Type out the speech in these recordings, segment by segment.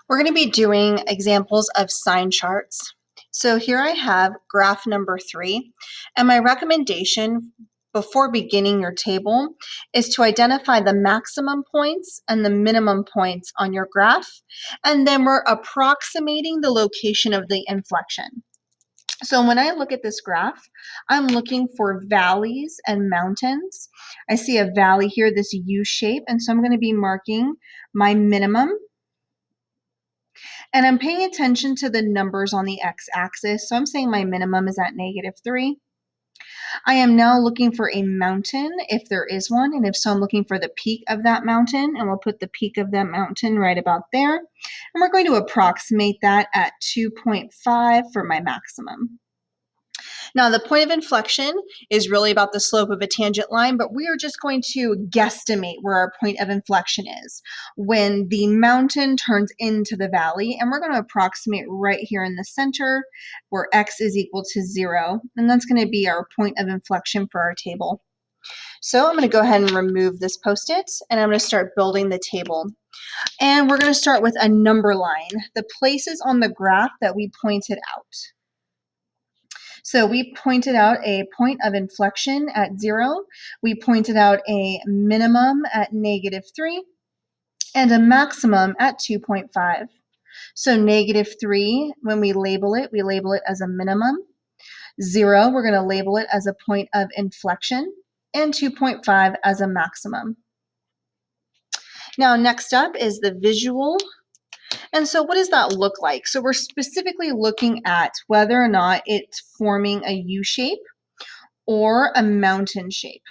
We're going to be doing examples of sign charts. So here I have graph number 3, and my recommendation before beginning your table is to identify the maximum points and the minimum points on your graph, and then we're approximating the location of the inflection. So when I look at this graph, I'm looking for valleys and mountains. I see a valley here, this U shape, and so I'm going to be marking my minimum. And I'm paying attention to the numbers on the x-axis. So I'm saying my minimum is at -3. I am now looking for a mountain, if there is one, and if so, I'm looking for the peak of that mountain, and we'll put the peak of that mountain right about there. And we're going to approximate that at 2.5 for my maximum. Now, the point of inflection is really about the slope of a tangent line, but we are just going to guesstimate where our point of inflection is when the mountain turns into the valley, and we're going to approximate right here in the center where x is equal to 0, and that's going to be our point of inflection for our table. So I'm going to go ahead and remove this post-it, and I'm going to start building the table. And we're going to start with a number line, the places on the graph that we pointed out. So we pointed out a point of inflection at 0. We pointed out a minimum at -3 and a maximum at 2.5. So -3, when we label it as a minimum. 0, we're going to label it as a point of inflection, and 2.5 as a maximum. Now, next up is the visual. And so what does that look like? So we're specifically looking at whether or not it's forming a U shape or a mountain shape.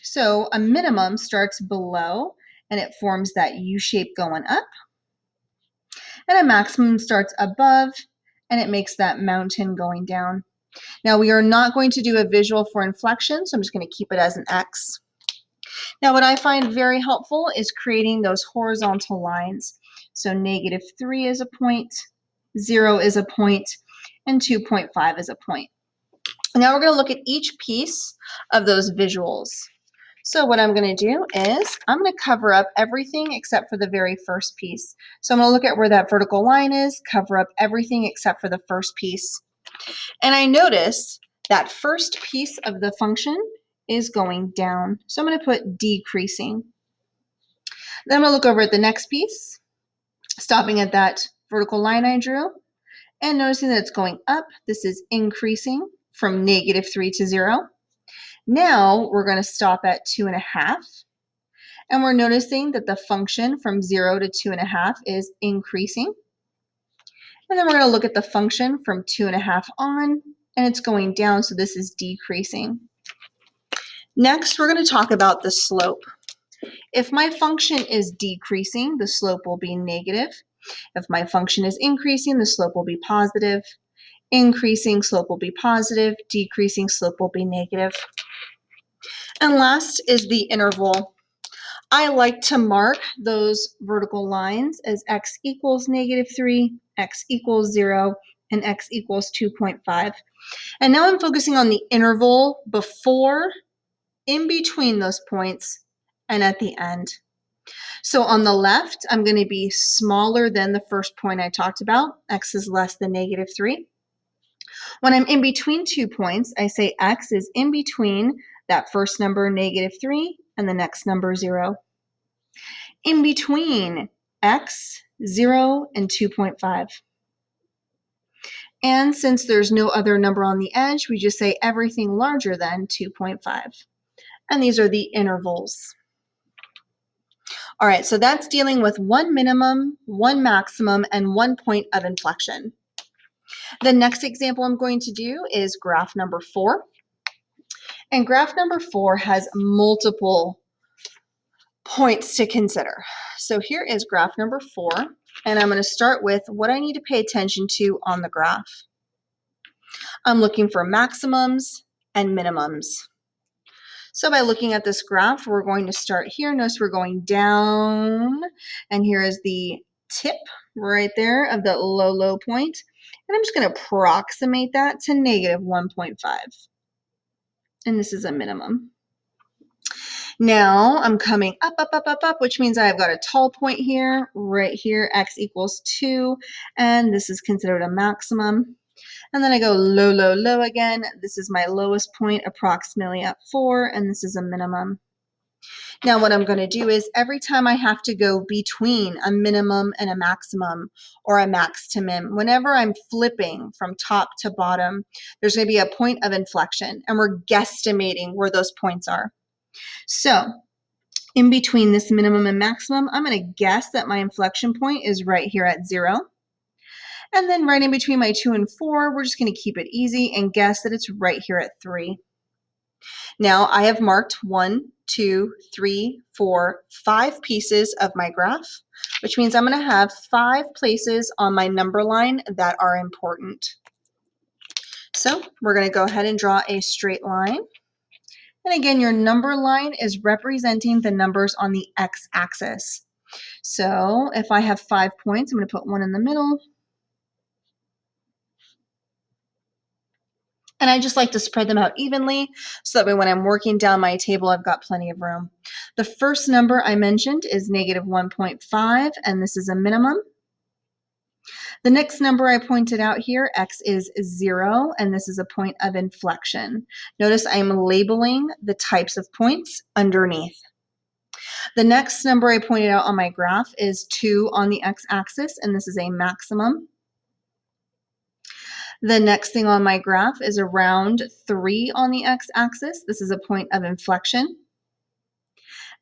So a minimum starts below and it forms that U shape going up. And a maximum starts above and it makes that mountain going down. Now we are not going to do a visual for inflection, so I'm just going to keep it as an X. Now what I find very helpful is creating those horizontal lines. So -3 is a point, 0 is a point, and 2.5 is a point. Now we're going to look at each piece of those visuals. So what I'm going to do is I'm going to cover up everything except for the very first piece. So I'm going to look at where that vertical line is, cover up everything except for the first piece. And I notice that first piece of the function is going down. So I'm going to put decreasing. Then I'm going to look over at the next piece, stopping at that vertical line I drew, and noticing that it's going up. This is increasing from -3 to 0. Now we're going to stop at 2.5, and we're noticing that the function from 0 to 2.5 is increasing. And then we're going to look at the function from 2.5 on, and it's going down, so this is decreasing. Next, we're going to talk about the slope. If my function is decreasing, the slope will be negative. If my function is increasing, the slope will be positive. Increasing, slope will be positive. Decreasing, slope will be negative. And last is the interval. I like to mark those vertical lines as x equals -3, x equals 0, and x equals 2.5. And now I'm focusing on the interval before, in between those points, and at the end. So on the left, I'm going to be smaller than the first point I talked about. X is less than -3. When I'm in between 2 points, I say x is in between that first number, -3, and the next number, 0. In between x, 0, and 2.5. And since there's no other number on the edge, we just say everything larger than 2.5. And these are the intervals. All right, so that's dealing with one minimum, one maximum, and one point of inflection. The next example I'm going to do is graph number 4. And graph number 4 has multiple points to consider. So here is graph number 4, and I'm going to start with what I need to pay attention to on the graph. I'm looking for maximums and minimums. So by looking at this graph, we're going to start here. Notice we're going down, and here is the tip right there of the low point. And I'm just going to approximate that to -1.5. And this is a minimum. Now I'm coming up, up, up, up, up, which means I've got a tall point here, right here, x equals 2, and this is considered a maximum. And then I go low, low, low again. This is my lowest point, approximately at 4, and this is a minimum. Now what I'm going to do is every time I have to go between a minimum and a maximum or a max to min, whenever I'm flipping from top to bottom, there's going to be a point of inflection, and we're guesstimating where those points are. So in between this minimum and maximum, I'm going to guess that my inflection point is right here at 0. And then right in between my 2 and 4, we're just going to keep it easy and guess that it's right here at 3. Now I have marked 1, 2, 3, 4, 5 pieces of my graph, which means I'm going to have 5 places on my number line that are important. So we're going to go ahead and draw a straight line. And again, your number line is representing the numbers on the x-axis. So if I have 5 points, I'm going to put 1 in the middle. And I just like to spread them out evenly so that way when I'm working down my table, I've got plenty of room. The first number I mentioned is negative 1.5, and this is a minimum. The next number I pointed out here, x is 0, and this is a point of inflection. Notice I'm labeling the types of points underneath. The next number I pointed out on my graph is 2 on the x-axis, and this is a maximum. The next thing on my graph is around 3 on the x-axis. This is a point of inflection.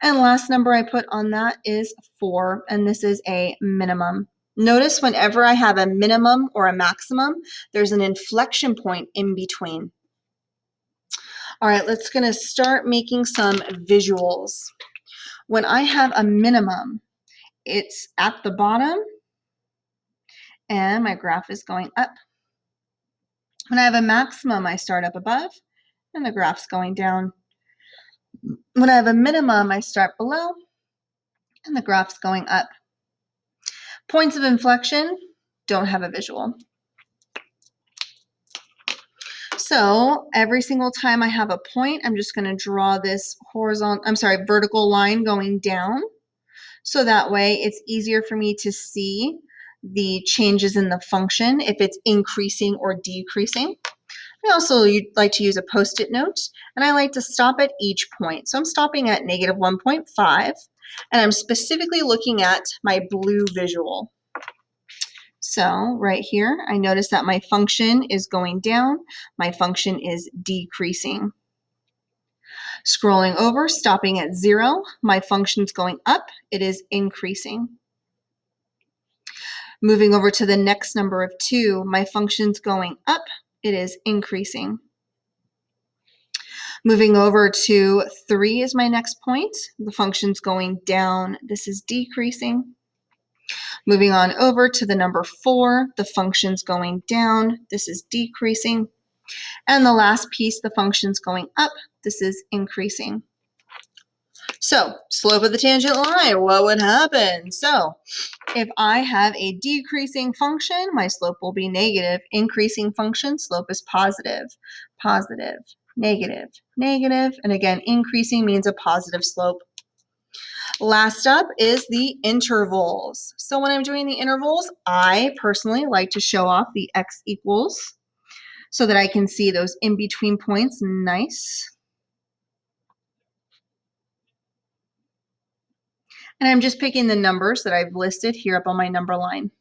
And last number I put on that is 4, and this is a minimum. Notice whenever I have a minimum or a maximum, there's an inflection point in between. All right, let's gonna start making some visuals. When I have a minimum, it's at the bottom, and my graph is going up. When I have a maximum, I start up above, and the graph's going down. When I have a minimum, I start below, and the graph's going up. Points of inflection don't have a visual. So every single time I have a point, I'm just going to draw this vertical line going down. So that way it's easier for me to see the changes in the function, if it's increasing or decreasing. I also like to use a Post-it note, and I like to stop at each point. So I'm stopping at negative 1.5, and I'm specifically looking at my blue visual. So right here, I notice that my function is going down, my function is decreasing. Scrolling over, stopping at 0, my function's going up, it is increasing. Moving over to the next number of 2, my function's going up, it is increasing. Moving over to 3 is my next point, the function's going down, this is decreasing. Moving on over to the number 4, the function's going down, this is decreasing. And the last piece, the function's going up, this is increasing. So, slope of the tangent line, what would happen? So, if I have a decreasing function, my slope will be negative. Increasing function, slope is positive. Positive, negative, negative, and again, increasing means a positive slope. Last up is the intervals. So when I'm doing the intervals, I personally like to show off the x equals so that I can see those in-between points nice. And I'm just picking the numbers that I've listed here up on my number line.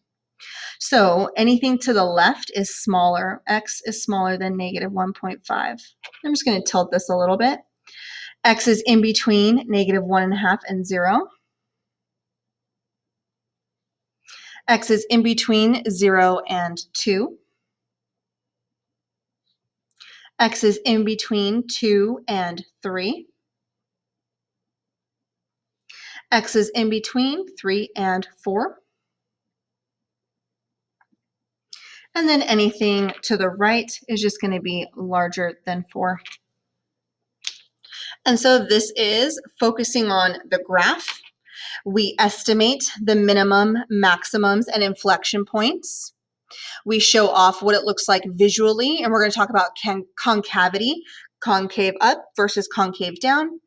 So anything to the left is smaller. X is smaller than negative 1.5. I'm just going to tilt this a little bit. X is in between negative 1.5 and 0. X is in between 0 and 2. X is in between 2 and 3. X is in between 3 and 4. And then anything to the right is just going to be larger than 4. And so this is focusing on the graph. We estimate the minimum, maximums, and inflection points. We show off what it looks like visually, and we're going to talk about concavity. concave up versus concave down.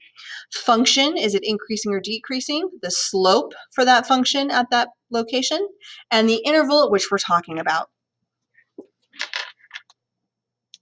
Function, is it increasing or decreasing? The slope for that function at that location, and the interval at which we're talking about.